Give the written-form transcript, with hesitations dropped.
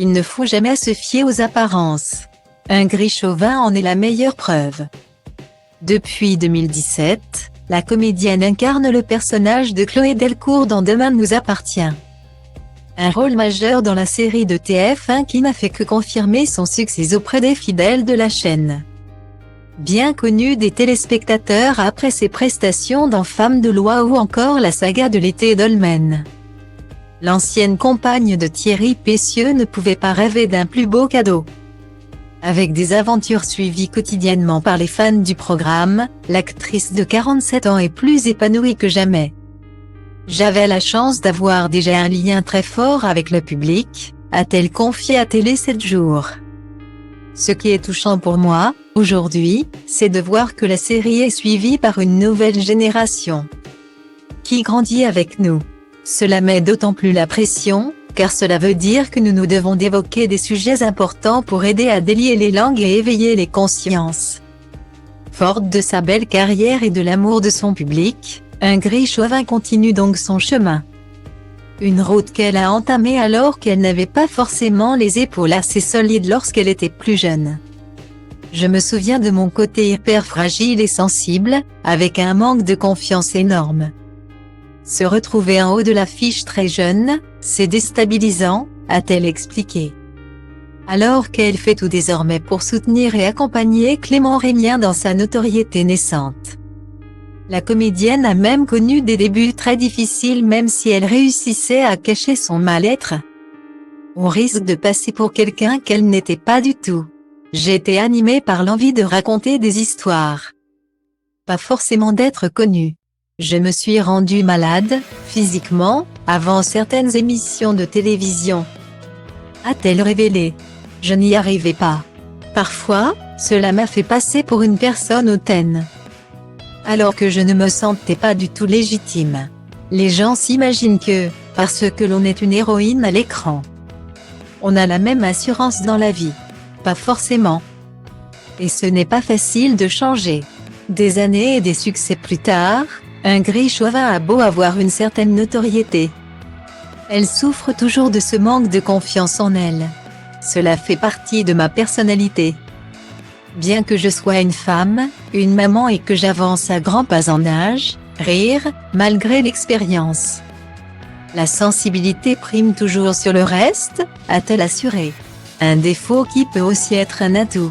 Il ne faut jamais se fier aux apparences. Un gris chauvin en est la meilleure preuve. Depuis 2017, la comédienne incarne le personnage de Chloé Delcourt dans Demain nous appartient. Un rôle majeur dans la série de TF1 qui n'a fait que confirmer son succès auprès des fidèles de la chaîne. Bien connue des téléspectateurs après ses prestations dans Femme de loi ou encore la saga de l'été Dolmen. L'ancienne compagne de Thierry Pécieux ne pouvait pas rêver d'un plus beau cadeau. Avec des aventures suivies quotidiennement par les fans du programme, l'actrice de 47 ans est plus épanouie que jamais. J'avais la chance d'avoir déjà un lien très fort avec le public, a-t-elle confié à Télé 7 jours. Ce qui est touchant pour moi, aujourd'hui, c'est de voir que la série est suivie par une nouvelle génération qui grandit avec nous. Cela met d'autant plus la pression, car cela veut dire que nous nous devons d'évoquer des sujets importants pour aider à délier les langues et éveiller les consciences. Forte de sa belle carrière et de l'amour de son public, un gris chauvin continue donc son chemin. Une route qu'elle a entamée alors qu'elle n'avait pas forcément les épaules assez solides lorsqu'elle était plus jeune. Je me souviens de mon côté hyper fragile et sensible, avec un manque de confiance énorme. Se retrouver en haut de l'affiche très jeune, c'est déstabilisant, a-t-elle expliqué. Alors qu'elle fait tout désormais pour soutenir et accompagner Clément Rémien dans sa notoriété naissante. La comédienne a même connu des débuts très difficiles même si elle réussissait à cacher son mal-être. On risque de passer pour quelqu'un qu'elle n'était pas du tout. J'étais animée par l'envie de raconter des histoires. Pas forcément d'être connue. Je me suis rendue malade, physiquement, avant certaines émissions de télévision. A-t-elle révélé. Je n'y arrivais pas. Parfois, cela m'a fait passer pour une personne hautaine. Alors que je ne me sentais pas du tout légitime. Les gens s'imaginent que, parce que l'on est une héroïne à l'écran, on a la même assurance dans la vie. Pas forcément. Et ce n'est pas facile de changer. Des années et des succès plus tard, un gris chauvin a beau avoir une certaine notoriété. Elle souffre toujours de ce manque de confiance en elle. Cela fait partie de ma personnalité. Bien que je sois une femme, une maman et que j'avance à grands pas en âge, rire, malgré l'expérience. La sensibilité prime toujours sur le reste, a-t-elle assuré. Un défaut qui peut aussi être un atout.